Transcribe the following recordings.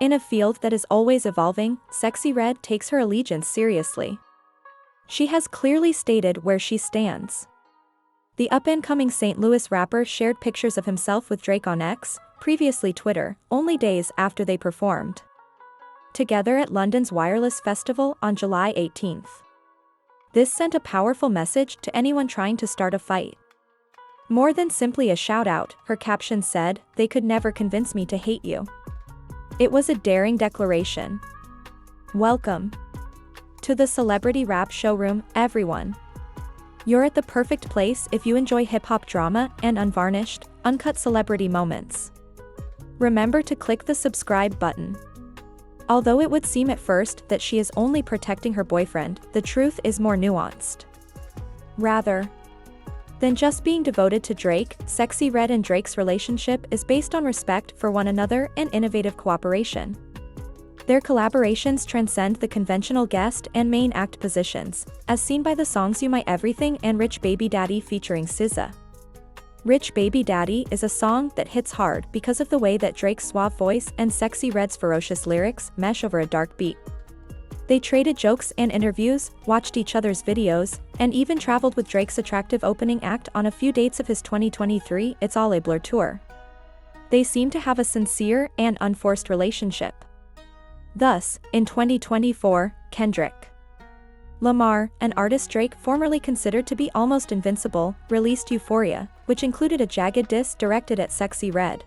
In a field that is always evolving, Sexyy Red takes her allegiance seriously. She has clearly stated where she stands. The up-and-coming St. Louis rapper shared pictures of himself with Drake on X, previously Twitter, only days after they performed together at London's Wireless Festival on July 18th. This sent a powerful message to anyone trying to start a fight. More than simply a shout-out, her caption said, "They could never convince me to hate you." It was a daring declaration. Welcome to the celebrity rap showroom, everyone. You're at the perfect place if you enjoy hip-hop drama and unvarnished, uncut celebrity moments. Remember to click the subscribe button. Although it would seem at first that she is only protecting her boyfriend, the truth is more nuanced. Rather than just being devoted to Drake, Sexyy Red and Drake's relationship is based on respect for one another and innovative cooperation. Their collaborations transcend the conventional guest and main act positions, as seen by the songs You My Everything and Rich Baby Daddy featuring SZA. Rich Baby Daddy is a song that hits hard because of the way that Drake's suave voice and Sexyy Red's ferocious lyrics mesh over a dark beat. They traded jokes and interviews, watched each other's videos, and even traveled with Drake's attractive opening act on a few dates of his 2023 It's All a Blur tour. They seem to have a sincere and unforced relationship. Thus, in 2024, Kendrick Lamar, an artist Drake formerly considered to be almost invincible, released Euphoria, which included a jagged diss directed at Sexyy Red.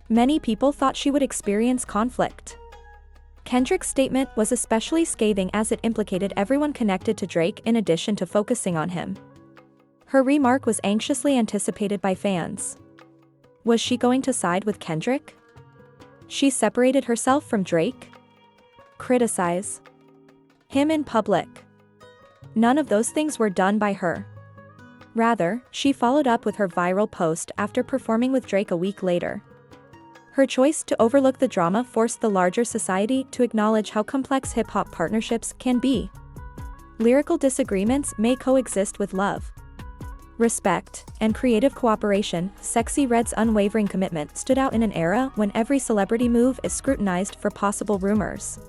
Many people thought she would experience conflict. Kendrick's statement was especially scathing as it implicated everyone connected to Drake in addition to focusing on him. Her remark was anxiously anticipated by fans. Was she going to side with Kendrick? She separated herself from Drake? Criticize him in public? None of those things were done by her. Rather, she followed up with her viral post after performing with Drake a week later. Her choice to overlook the drama forced the larger society to acknowledge how complex hip-hop partnerships can be. Lyrical disagreements may coexist with love, respect, and creative cooperation. Sexyy Red's unwavering commitment stood out in an era when every celebrity move is scrutinized for possible rumors.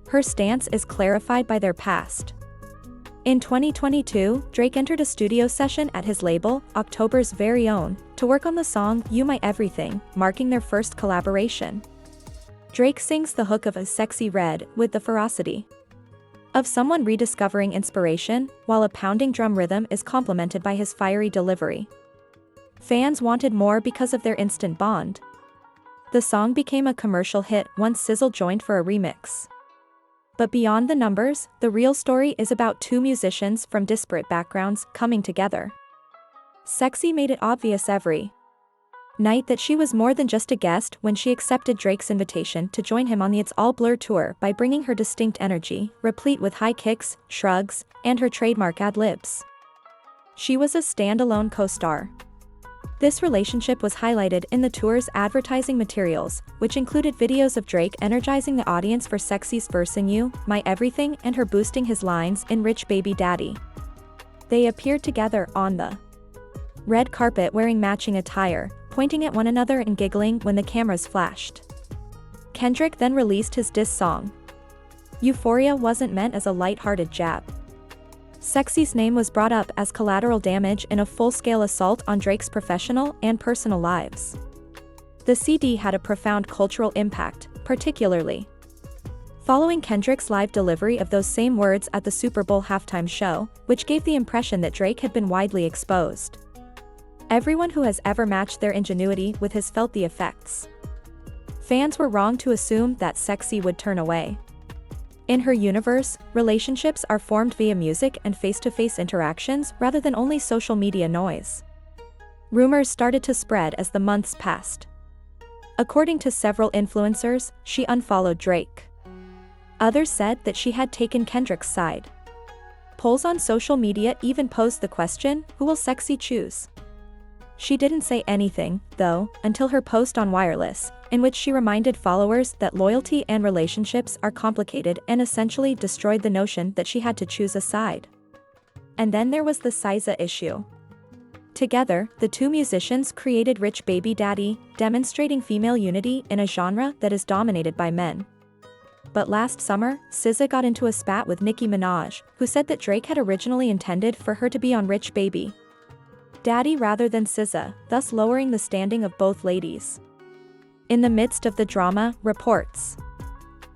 Her stance is clarified by their past. In 2022, Drake entered a studio session at his label, October's Very Own, to work on the song You My Everything, marking their first collaboration. Drake sings the hook of a Sexyy Red with the ferocity of someone rediscovering inspiration, while a pounding drum rhythm is complemented by his fiery delivery. Fans wanted more because of their instant bond. The song became a commercial hit once SZA joined for a remix. But beyond the numbers, the real story is about two musicians from disparate backgrounds coming together. Sexyy made it obvious every night that she was more than just a guest when she accepted Drake's invitation to join him on the It's All Blur tour by bringing her distinct energy, replete with high kicks, shrugs, and her trademark ad-libs. She was a standalone co-star. This relationship was highlighted in the tour's advertising materials, which included videos of Drake energizing the audience for Sexy's verse in You My Everything and her boosting his lines in Rich Baby Daddy. They appeared together on the red carpet wearing matching attire, pointing at one another and giggling when the cameras flashed. Kendrick then released his diss song. Euphoria wasn't meant as a light-hearted jab. Sexy's name was brought up as collateral damage in a full-scale assault on Drake's professional and personal lives. The CD had a profound cultural impact, particularly following Kendrick's live delivery of those same words at the Super Bowl halftime show, which gave the impression that Drake had been widely exposed. Everyone who has ever matched their ingenuity with his felt the effects. Fans were wrong to assume that Sexyy would turn away. In her universe, relationships are formed via music and face-to-face interactions rather than only social media noise. Rumors started to spread as the months passed. According to several influencers, she unfollowed Drake. Others said that she had taken Kendrick's side. Polls on social media even posed the question, who will Sexyy choose? She didn't say anything, though, until her post on Wireless, in which she reminded followers that loyalty and relationships are complicated and essentially destroyed the notion that she had to choose a side. And then there was the SZA issue. Together, the two musicians created Rich Baby Daddy, demonstrating female unity in a genre that is dominated by men. But last summer, SZA got into a spat with Nicki Minaj, who said that Drake had originally intended for her to be on Rich Baby Daddy rather than SZA, thus lowering the standing of both ladies. In the midst of the drama, reports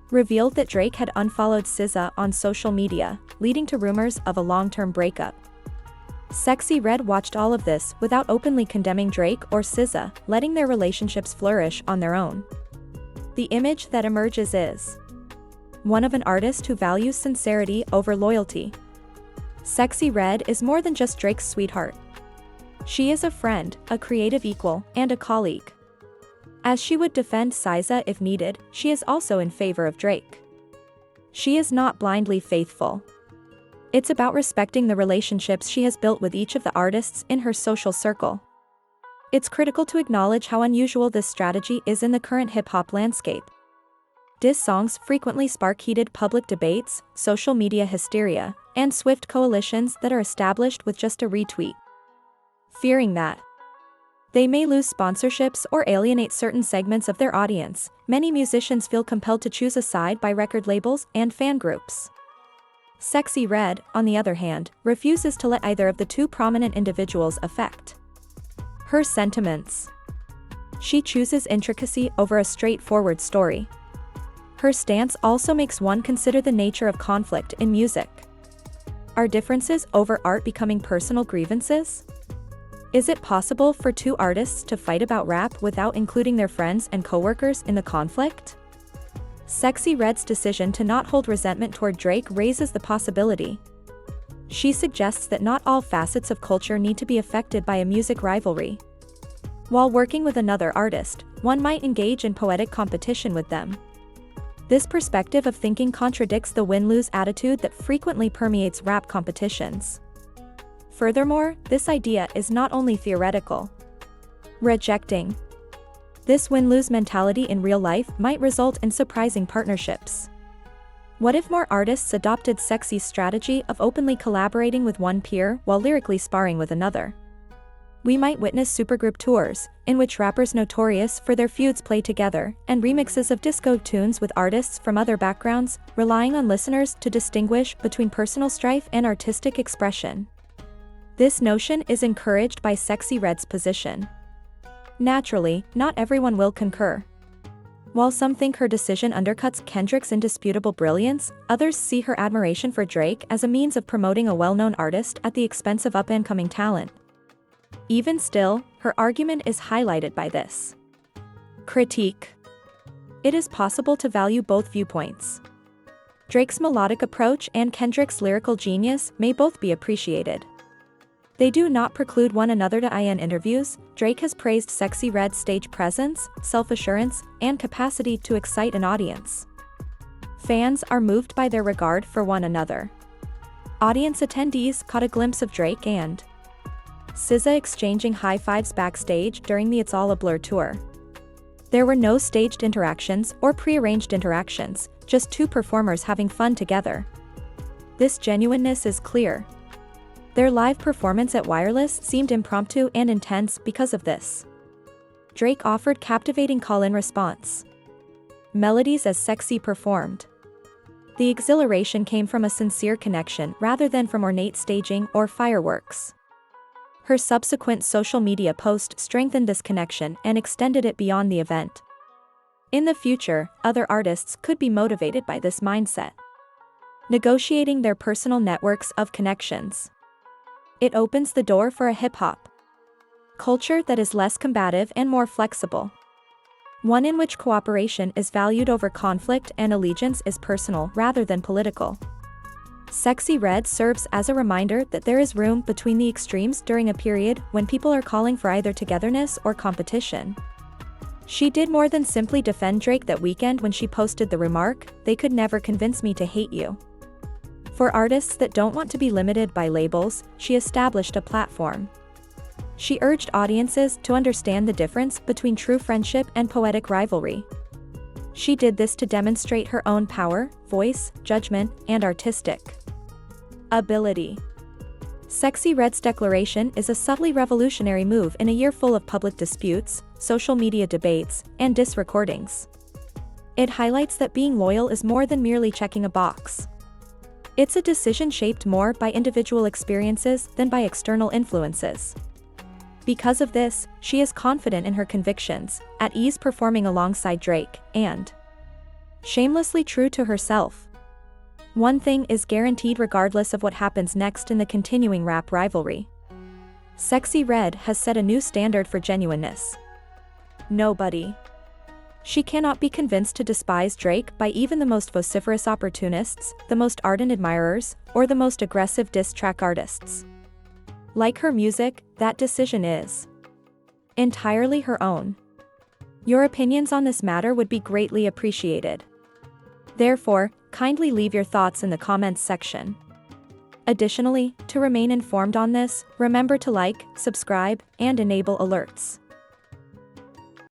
revealed that Drake had unfollowed SZA on social media, leading to rumors of a long-term breakup. Sexyy Red watched all of this without openly condemning Drake or SZA, letting their relationships flourish on their own. The image that emerges is one of an artist who values sincerity over loyalty. Sexyy Red is more than just Drake's sweetheart. She is a friend, a creative equal, and a colleague. As she would defend SZA if needed, she is also in favor of Drake. She is not blindly faithful. It's about respecting the relationships she has built with each of the artists in her social circle. It's critical to acknowledge how unusual this strategy is in the current hip-hop landscape. Diss songs frequently spark heated public debates, social media hysteria, and swift coalitions that are established with just a retweet. Fearing that they may lose sponsorships or alienate certain segments of their audience, many musicians feel compelled to choose a side by record labels and fan groups. Sexyy Red, on the other hand, refuses to let either of the two prominent individuals affect her sentiments. She chooses intricacy over a straightforward story. Her stance also makes one consider the nature of conflict in music. Are differences over art becoming personal grievances? Is it possible for two artists to fight about rap without including their friends and coworkers in the conflict? Sexyy Red's decision to not hold resentment toward Drake raises the possibility. She suggests that not all facets of culture need to be affected by a music rivalry. While working with another artist, one might engage in poetic competition with them. This perspective of thinking contradicts the win-lose attitude that frequently permeates rap competitions. Furthermore, this idea is not only theoretical. Rejecting this win-lose mentality in real life might result in surprising partnerships. What if more artists adopted Sexy's strategy of openly collaborating with one peer while lyrically sparring with another? We might witness supergroup tours, in which rappers notorious for their feuds play together, and remixes of disco tunes with artists from other backgrounds, relying on listeners to distinguish between personal strife and artistic expression. This notion is encouraged by Sexyy Red's position. Naturally, not everyone will concur. While some think her decision undercuts Kendrick's indisputable brilliance, others see her admiration for Drake as a means of promoting a well-known artist at the expense of up-and-coming talent. Even still, her argument is highlighted by this critique. It is possible to value both viewpoints. Drake's melodic approach and Kendrick's lyrical genius may both be appreciated. They do not preclude one another. In interviews, Drake has praised Sexyy Red's stage presence, self-assurance, and capacity to excite an audience. Fans are moved by their regard for one another. Audience attendees caught a glimpse of Drake and SZA exchanging high fives backstage during the It's All a Blur tour. There were no staged interactions or pre-arranged interactions, just two performers having fun together. This genuineness is clear. Their live performance at Wireless seemed impromptu and intense because of this. Drake offered captivating call-in response melodies as Sexyy performed. The exhilaration came from a sincere connection rather than from ornate staging or fireworks. Her subsequent social media post strengthened this connection and extended it beyond the event. In the future, other artists could be motivated by this mindset, negotiating their personal networks of connections. It opens the door for a hip-hop culture that is less combative and more flexible. One in which cooperation is valued over conflict and allegiance is personal rather than political. Sexyy Red serves as a reminder that there is room between the extremes during a period when people are calling for either togetherness or competition. She did more than simply defend Drake that weekend when she posted the remark, "They could never convince me to hate you." For artists that don't want to be limited by labels, she established a platform. She urged audiences to understand the difference between true friendship and poetic rivalry. She did this to demonstrate her own power, voice, judgment, and artistic ability. Sexyy Red's declaration is a subtly revolutionary move in a year full of public disputes, social media debates, and diss recordings. It highlights that being loyal is more than merely checking a box. It's a decision shaped more by individual experiences than by external influences. Because of this, she is confident in her convictions, at ease performing alongside Drake, and shamelessly true to herself. One thing is guaranteed regardless of what happens next in the continuing rap rivalry. Sexyy Red has set a new standard for genuineness. Nobody. She cannot be convinced to despise Drake by even the most vociferous opportunists, the most ardent admirers, or the most aggressive diss track artists. Like her music, that decision is entirely her own. Your opinions on this matter would be greatly appreciated. Therefore, kindly leave your thoughts in the comments section. Additionally, to remain informed on this, remember to like, subscribe, and enable alerts.